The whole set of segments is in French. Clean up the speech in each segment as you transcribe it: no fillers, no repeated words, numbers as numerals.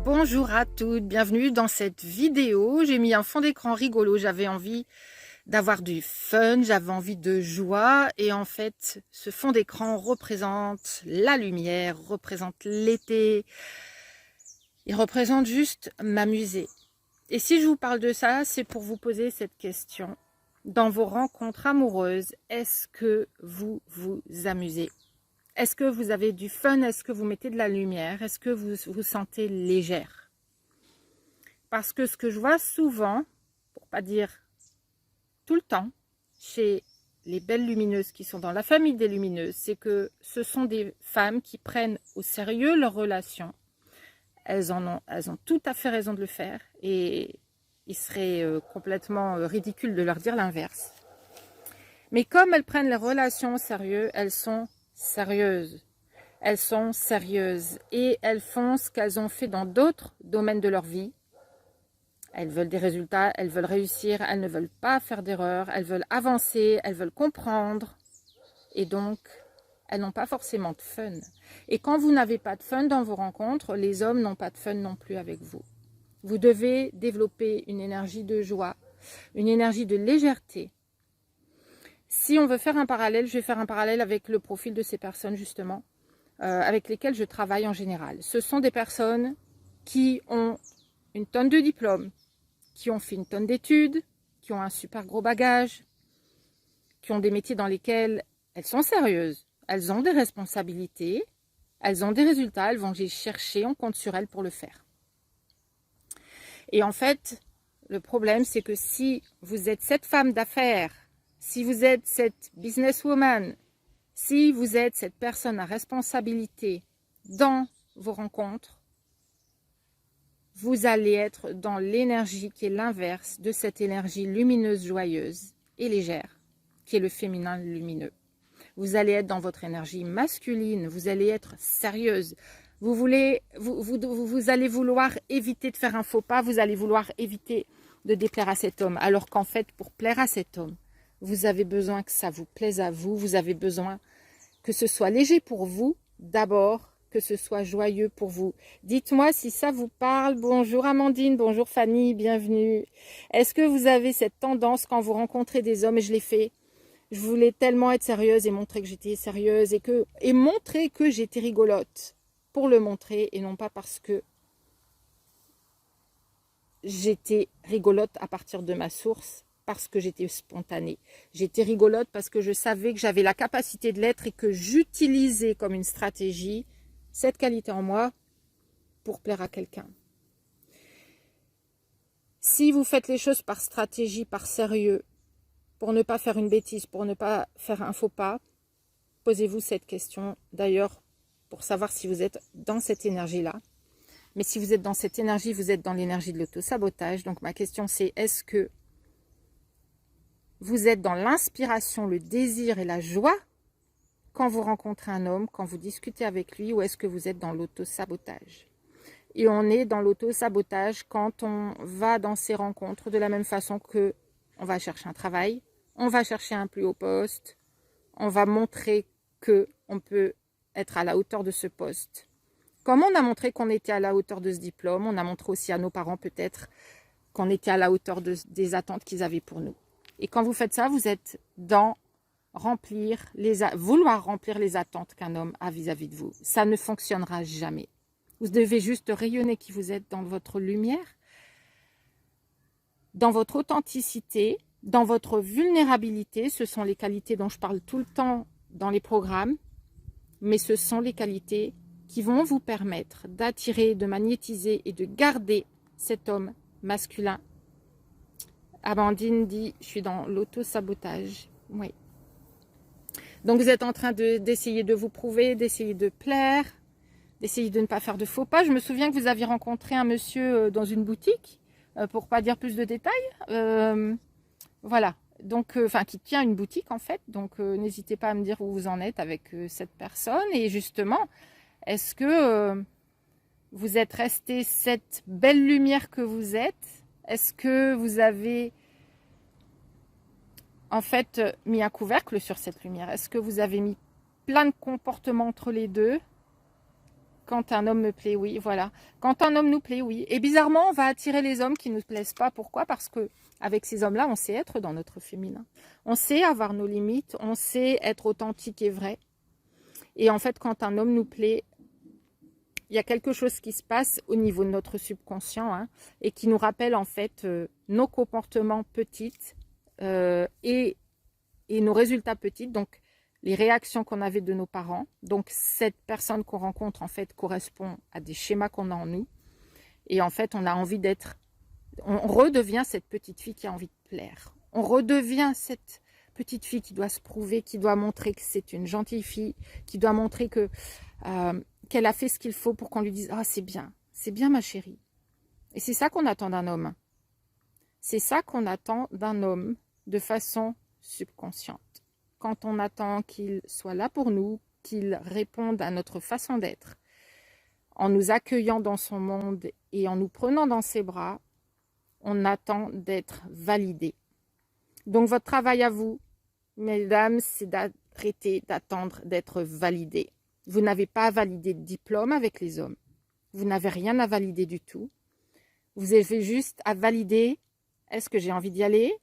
Bonjour à toutes, bienvenue dans cette vidéo. J'ai mis un fond d'écran rigolo, j'avais envie d'avoir du fun, j'avais envie de joie et en fait ce fond d'écran représente la lumière, représente l'été, il représente juste m'amuser. Et si je vous parle de ça, c'est pour vous poser cette question. Dans vos rencontres amoureuses, est-ce que vous vous amusez? Est-ce que vous avez du fun? Est-ce que vous mettez de la lumière? Est-ce que vous vous sentez légère? Parce que ce que je vois souvent, pour pas dire tout le temps, chez les belles lumineuses qui sont dans la famille des lumineuses, c'est que ce sont des femmes qui prennent au sérieux leurs relations. Elles ont tout à fait raison de le faire et il serait complètement ridicule de leur dire l'inverse. Mais comme elles prennent les relations au sérieux, elles sont sérieuses. Elles sont sérieuses et elles font ce qu'elles ont fait dans d'autres domaines de leur vie. Elles veulent des résultats, elles veulent réussir, elles ne veulent pas faire d'erreurs, elles veulent avancer, elles veulent comprendre. Et donc, elles n'ont pas forcément de fun. Et quand vous n'avez pas de fun dans vos rencontres, les hommes n'ont pas de fun non plus avec vous. Vous devez développer une énergie de joie, une énergie de légèreté. Si on veut faire un parallèle, je vais faire un parallèle avec le profil de ces personnes justement, avec lesquelles je travaille en général. Ce sont des personnes qui ont une tonne de diplômes, qui ont fait une tonne d'études, qui ont un super gros bagage, qui ont des métiers dans lesquels elles sont sérieuses, elles ont des responsabilités, elles ont des résultats, elles vont les chercher, on compte sur elles pour le faire. Et en fait, le problème, c'est que si vous êtes cette femme d'affaires, si vous êtes cette businesswoman, si vous êtes cette personne à responsabilité dans vos rencontres, vous allez être dans l'énergie qui est l'inverse de cette énergie lumineuse, joyeuse et légère, qui est le féminin lumineux. Vous allez être dans votre énergie masculine, vous allez être sérieuse. Vous allez vouloir éviter de faire un faux pas, vous allez vouloir éviter de déplaire à cet homme. Alors qu'en fait, pour plaire à cet homme, vous avez besoin que ça vous plaise à vous, vous avez besoin que ce soit léger pour vous d'abord, que ce soit joyeux pour vous. Dites-moi si ça vous parle. Bonjour Amandine, bonjour Fanny, bienvenue. Est-ce que vous avez cette tendance quand vous rencontrez des hommes, et je l'ai fait, je voulais tellement être sérieuse et montrer que j'étais sérieuse et montrer que j'étais rigolote pour le montrer et non pas parce que j'étais rigolote à partir de ma source, parce que j'étais spontanée. J'étais rigolote parce que je savais que j'avais la capacité de l'être et que j'utilisais comme une stratégie cette qualité en moi pour plaire à quelqu'un. Si vous faites les choses par stratégie, par sérieux, pour ne pas faire une bêtise, pour ne pas faire un faux pas, posez-vous cette question. D'ailleurs, pour savoir si vous êtes dans cette énergie-là. Mais si vous êtes dans cette énergie, vous êtes dans l'énergie de l'auto-sabotage. Donc ma question c'est, est-ce que vous êtes dans l'inspiration, le désir et la joie quand vous rencontrez un homme, quand vous discutez avec lui, ou est-ce que vous êtes dans l'auto-sabotage? Et on est dans l'auto-sabotage quand on va dans ces rencontres de la même façon que on va chercher un travail, on va chercher un plus haut poste, on va montrer qu'on peut être à la hauteur de ce poste. Comme on a montré qu'on était à la hauteur de ce diplôme, on a montré aussi à nos parents peut-être qu'on était à la hauteur des attentes qu'ils avaient pour nous. Et quand vous faites ça, vous êtes dans vouloir remplir les attentes qu'un homme a vis-à-vis de vous. Ça ne fonctionnera jamais. Vous devez juste rayonner qui vous êtes dans votre lumière, dans votre authenticité, dans votre vulnérabilité. Ce sont les qualités dont je parle tout le temps dans les programmes, mais ce sont les qualités qui vont vous permettre d'attirer, de magnétiser et de garder cet homme masculin. Amandine dit, je suis dans l'auto-sabotage. Oui. Donc vous êtes en train d'essayer de vous prouver, d'essayer de plaire, d'essayer de ne pas faire de faux pas. Je me souviens que vous aviez rencontré un monsieur dans une boutique, pour pas dire plus de détails. Voilà. Donc, qui tient une boutique en fait. Donc n'hésitez pas à me dire où vous en êtes avec cette personne. Et justement, est-ce que vous êtes resté cette belle lumière que vous êtes? Est-ce que vous avez en fait mis un couvercle sur cette lumière? Est-ce que vous avez mis plein de comportements entre les deux? Quand un homme me plaît, oui, voilà. Quand un homme nous plaît, oui. Et bizarrement, on va attirer les hommes qui ne nous plaisent pas. Pourquoi? Parce que avec ces hommes-là, on sait être dans notre féminin. On sait avoir nos limites, on sait être authentique et vrai. Et en fait, quand un homme nous plaît, il y a quelque chose qui se passe au niveau de notre subconscient, hein, et qui nous rappelle en fait nos comportements petits et nos résultats petits. Donc, les réactions qu'on avait de nos parents. Donc, cette personne qu'on rencontre, en fait, correspond à des schémas qu'on a en nous. Et en fait, on a envie d'être... On redevient cette petite fille qui a envie de plaire. On redevient cette petite fille qui doit se prouver, qui doit montrer que c'est une gentille fille, qui doit montrer que qu'elle a fait ce qu'il faut pour qu'on lui dise « Ah, c'est bien ma chérie ». Et c'est ça qu'on attend d'un homme. C'est ça qu'on attend d'un homme de façon subconsciente. Quand on attend qu'il soit là pour nous, qu'il réponde à notre façon d'être, en nous accueillant dans son monde et en nous prenant dans ses bras, on attend d'être validé. Donc votre travail à vous, mesdames, c'est d'arrêter d'attendre d'être validé. Vous n'avez pas à valider de diplôme avec les hommes. Vous n'avez rien à valider du tout. Vous avez juste à valider, est-ce que j'ai envie d'y aller ?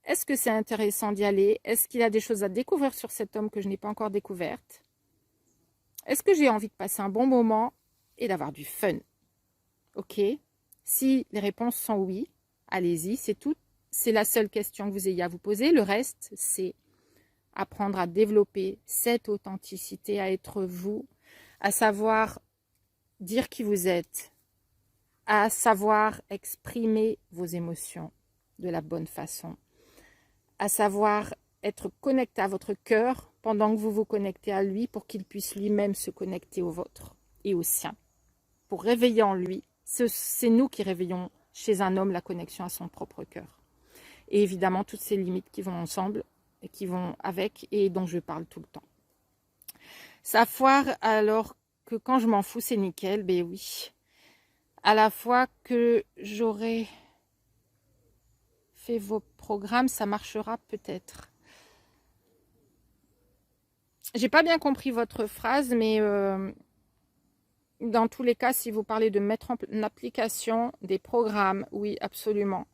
Est-ce que c'est intéressant d'y aller? Est-ce qu'il y a des choses à découvrir sur cet homme que je n'ai pas encore découvertes? Est-ce que j'ai envie de passer un bon moment et d'avoir du fun? Ok? Si les réponses sont oui, allez-y, c'est tout. C'est la seule question que vous ayez à vous poser. Le reste, c'est apprendre à développer cette authenticité, à être vous, à savoir dire qui vous êtes, à savoir exprimer vos émotions de la bonne façon, à savoir être connecté à votre cœur pendant que vous vous connectez à lui pour qu'il puisse lui-même se connecter au vôtre et au sien. Pour réveiller en lui, c'est nous qui réveillons chez un homme la connexion à son propre cœur. Et évidemment, toutes ces limites qui vont ensemble et qui vont avec et dont je parle tout le temps. Ça foire alors que quand je m'en fous, c'est nickel, ben oui. À la fois que j'aurai fait vos programmes, ça marchera peut-être. J'ai pas bien compris votre phrase, mais dans tous les cas, si vous parlez de mettre en application des programmes, oui, absolument.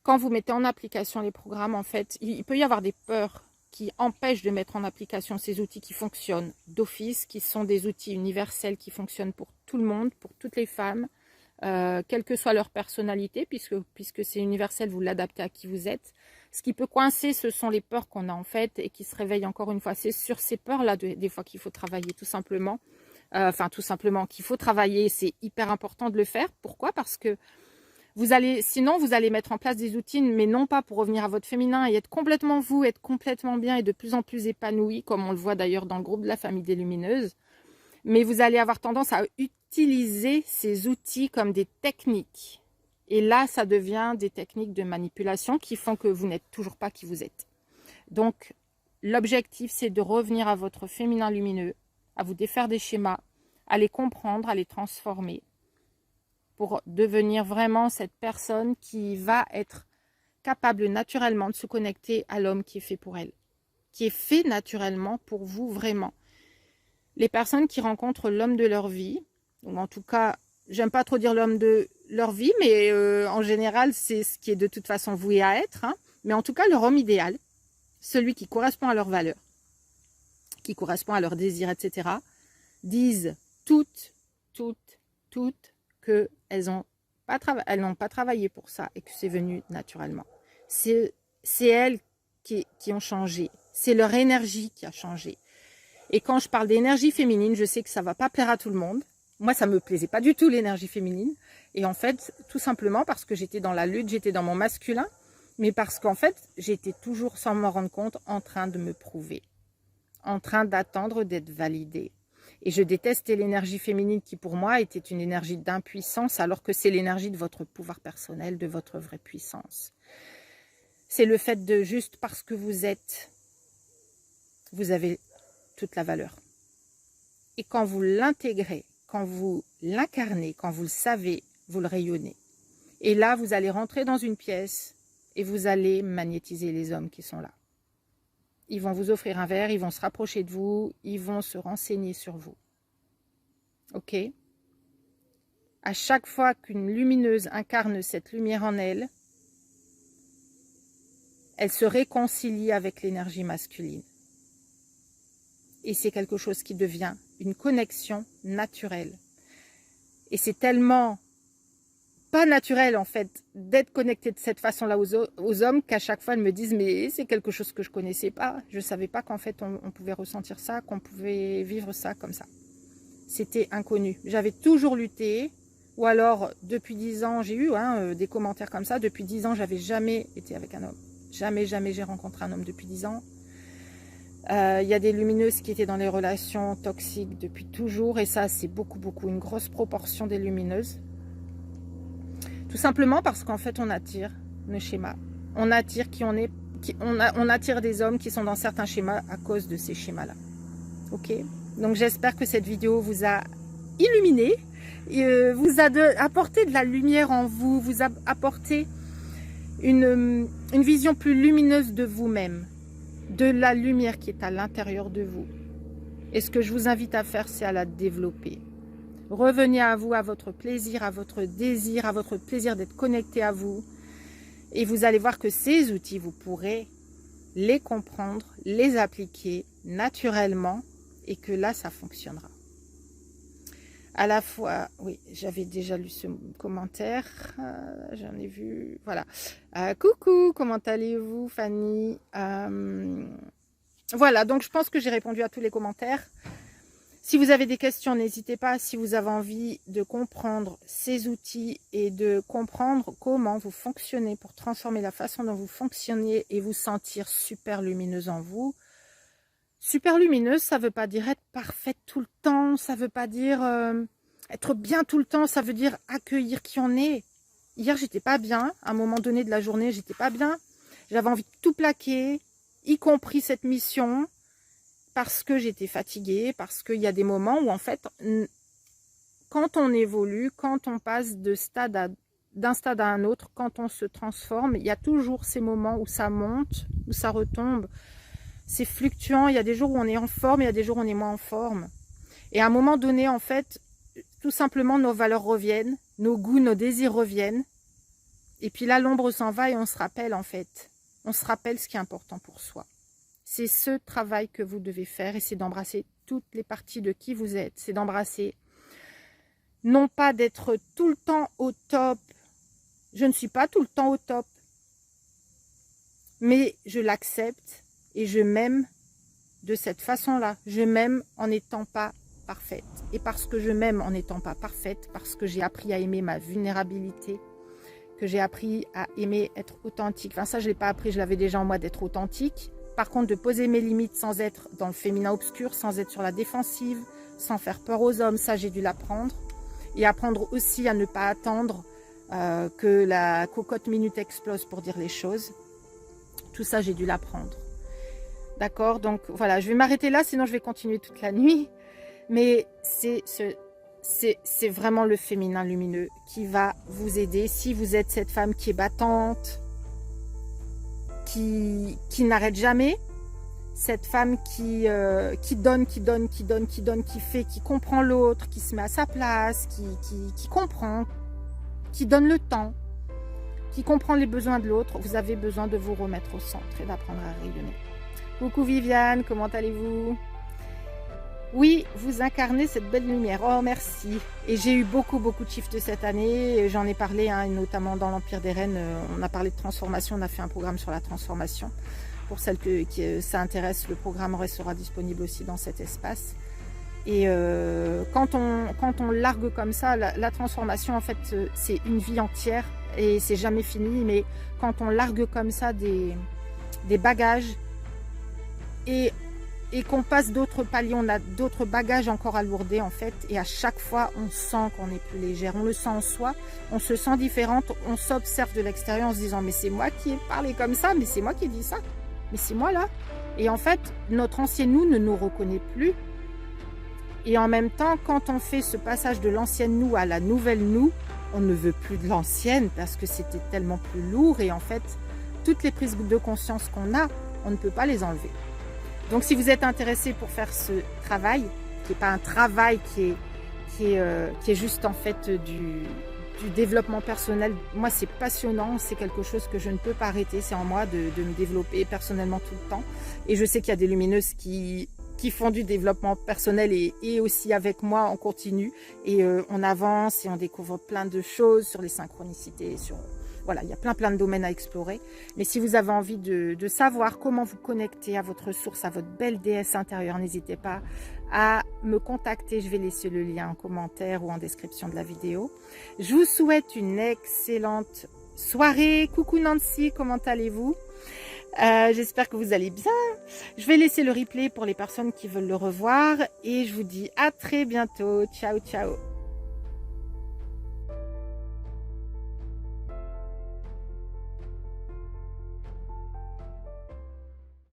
Quand vous mettez en application les programmes, en fait, il peut y avoir des peurs qui empêchent de mettre en application ces outils qui fonctionnent d'office, qui sont des outils universels qui fonctionnent pour tout le monde, pour toutes les femmes, quelle que soit leur personnalité, puisque c'est universel, vous l'adaptez à qui vous êtes. Ce qui peut coincer, ce sont les peurs qu'on a en fait et qui se réveillent encore une fois. C'est sur ces peurs-là, des fois, qu'il faut travailler tout simplement. Tout simplement qu'il faut travailler, c'est hyper important de le faire. Pourquoi? Parce que sinon, vous allez mettre en place des outils, mais non pas pour revenir à votre féminin et être complètement vous, être complètement bien et de plus en plus épanoui, comme on le voit d'ailleurs dans le groupe de la famille des lumineuses. Mais vous allez avoir tendance à utiliser ces outils comme des techniques. Et là, ça devient des techniques de manipulation qui font que vous n'êtes toujours pas qui vous êtes. Donc, l'objectif, c'est de revenir à votre féminin lumineux, à vous défaire des schémas, à les comprendre, à les transformer, pour devenir vraiment cette personne qui va être capable naturellement de se connecter à l'homme qui est fait pour elle, qui est fait naturellement pour vous vraiment. Les personnes qui rencontrent l'homme de leur vie, ou en tout cas, j'aime pas trop dire l'homme de leur vie, mais en général, c'est ce qui est de toute façon voué à être, hein, mais en tout cas, leur homme idéal, celui qui correspond à leurs valeurs, qui correspond à leurs désirs, etc., disent toutes qu'elles n'ont pas travaillé pour ça et que c'est venu naturellement. C'est elles qui ont changé. C'est leur énergie qui a changé. Et quand je parle d'énergie féminine, je sais que ça ne va pas plaire à tout le monde. Moi, ça ne me plaisait pas du tout l'énergie féminine. Et en fait, tout simplement parce que j'étais dans la lutte, j'étais dans mon masculin, mais parce qu'en fait, j'étais toujours, sans m'en rendre compte, en train de me prouver, en train d'attendre d'être validée. Et je détestais l'énergie féminine qui, pour moi, était une énergie d'impuissance, alors que c'est l'énergie de votre pouvoir personnel, de votre vraie puissance. C'est le fait de juste parce que vous êtes, vous avez toute la valeur. Et quand vous l'intégrez, quand vous l'incarnez, quand vous le savez, vous le rayonnez. Et là, vous allez rentrer dans une pièce et vous allez magnétiser les hommes qui sont là. Ils vont vous offrir un verre, ils vont se rapprocher de vous, ils vont se renseigner sur vous. ok? À chaque fois qu'une lumineuse incarne cette lumière en elle, elle se réconcilie avec l'énergie masculine. Et c'est quelque chose qui devient une connexion naturelle. Et c'est tellement pas naturel en fait d'être connecté de cette façon-là aux hommes qu'à chaque fois elles me disent mais c'est quelque chose que je connaissais pas. Je savais pas qu'en fait on pouvait ressentir ça, qu'on pouvait vivre ça comme ça. C'était inconnu. J'avais toujours lutté. Ou alors, depuis 10 ans, j'ai eu des commentaires comme ça. Depuis 10 ans, j'avais jamais été avec un homme. Jamais, jamais j'ai rencontré un homme depuis 10 ans. Il y a des lumineuses qui étaient dans les relations toxiques depuis toujours. Et ça, c'est beaucoup, beaucoup, une grosse proportion des lumineuses. Tout simplement parce qu'en fait, on attire nos schémas. On attire on attire des hommes qui sont dans certains schémas à cause de ces schémas-là. Ok? Donc, j'espère que cette vidéo vous a illuminé. Vous a apporté de la lumière en vous, vous a apporté une vision plus lumineuse de vous-même, de la lumière qui est à l'intérieur de vous. Et ce que je vous invite à faire, c'est à la développer. Revenez à vous, à votre plaisir, à votre désir, à votre plaisir d'être connecté à vous. Et vous allez voir que ces outils, vous pourrez les comprendre, les appliquer naturellement et que là, ça fonctionnera. À la fois, oui, j'avais déjà lu ce commentaire, j'en ai vu, voilà. Coucou, comment allez-vous, Fanny? Voilà, donc je pense que j'ai répondu à tous les commentaires. Si vous avez des questions, n'hésitez pas. Si vous avez envie de comprendre ces outils et de comprendre comment vous fonctionnez pour transformer la façon dont vous fonctionnez et vous sentir super lumineuse en vous. Super lumineuse, ça ne veut pas dire être parfaite tout le temps, ça ne veut pas dire être bien tout le temps, ça veut dire accueillir qui on est. Hier, j'étais pas bien, à un moment donné de la journée, j'étais pas bien. J'avais envie de tout plaquer, y compris cette mission, parce que j'étais fatiguée, parce qu'il y a des moments où en fait, quand on évolue, quand on passe d'un stade à un autre, quand on se transforme, il y a toujours ces moments où ça monte, où ça retombe. C'est fluctuant, il y a des jours où on est en forme, il y a des jours où on est moins en forme. Et à un moment donné, en fait, tout simplement, nos valeurs reviennent, nos goûts, nos désirs reviennent. Et puis là, l'ombre s'en va et on se rappelle, en fait. On se rappelle ce qui est important pour soi. C'est ce travail que vous devez faire et c'est d'embrasser toutes les parties de qui vous êtes. C'est d'embrasser, non pas d'être tout le temps au top. Je ne suis pas tout le temps au top. Mais je l'accepte. Et je m'aime de cette façon-là. Je m'aime en n'étant pas parfaite. Et parce que je m'aime en n'étant pas parfaite, parce que j'ai appris à aimer ma vulnérabilité, que j'ai appris à aimer être authentique. Enfin ça, je ne l'ai pas appris, je l'avais déjà en moi d'être authentique. Par contre, de poser mes limites sans être dans le féminin obscur, sans être sur la défensive, sans faire peur aux hommes, ça j'ai dû l'apprendre. Et apprendre aussi à ne pas attendre que la cocotte minute explose pour dire les choses. Tout ça, j'ai dû l'apprendre. D'accord, donc voilà, je vais m'arrêter là, sinon je vais continuer toute la nuit. Mais c'est vraiment le féminin lumineux qui va vous aider. Si vous êtes cette femme qui est battante, qui n'arrête jamais, cette femme qui donne, qui fait, qui comprend l'autre, qui se met à sa place, qui comprend, qui donne le temps, qui comprend les besoins de l'autre, vous avez besoin de vous remettre au centre et d'apprendre à rayonner. Coucou Viviane, comment allez-vous? Oui, vous incarnez cette belle lumière. Oh, merci. Et j'ai eu beaucoup de shifts cette année. J'en ai parlé, notamment dans l'Empire des Reines. On a parlé de transformation. On a fait un programme sur la transformation. Pour celles qui ça intéresse, le programme sera disponible aussi dans cet espace. Et quand on largue comme ça, la transformation, en fait, c'est une vie entière. Et c'est jamais fini. Mais quand on largue comme ça des bagages, et qu'on passe d'autres paliers, on a d'autres bagages encore alourdés en fait, et à chaque fois on sent qu'on est plus légère, on le sent en soi, on se sent différente, on s'observe de l'extérieur en se disant mais c'est moi qui ai parlé comme ça, mais c'est moi qui ai dit ça, mais c'est moi là. Et en fait notre ancien nous ne nous reconnaît plus, et en même temps quand on fait ce passage de l'ancienne nous à la nouvelle nous, on ne veut plus de l'ancienne parce que c'était tellement plus lourd, et en fait toutes les prises de conscience qu'on a, on ne peut pas les enlever. Donc si vous êtes intéressé pour faire ce travail, qui n'est pas un travail qui est qui est juste en fait du développement personnel. Moi, c'est passionnant, c'est quelque chose que je ne peux pas arrêter, c'est en moi de me développer personnellement tout le temps. Et je sais qu'il y a des lumineuses qui font du développement personnel et aussi avec moi, on continue et on avance et on découvre plein de choses sur les synchronicités, sur... Voilà, il y a plein de domaines à explorer. Mais si vous avez envie de savoir comment vous connecter à votre source, à votre belle déesse intérieure, n'hésitez pas à me contacter. Je vais laisser le lien en commentaire ou en description de la vidéo. Je vous souhaite une excellente soirée. Coucou Nancy, comment allez-vous? J'espère que vous allez bien. Je vais laisser le replay pour les personnes qui veulent le revoir. Et je vous dis à très bientôt. Ciao, ciao.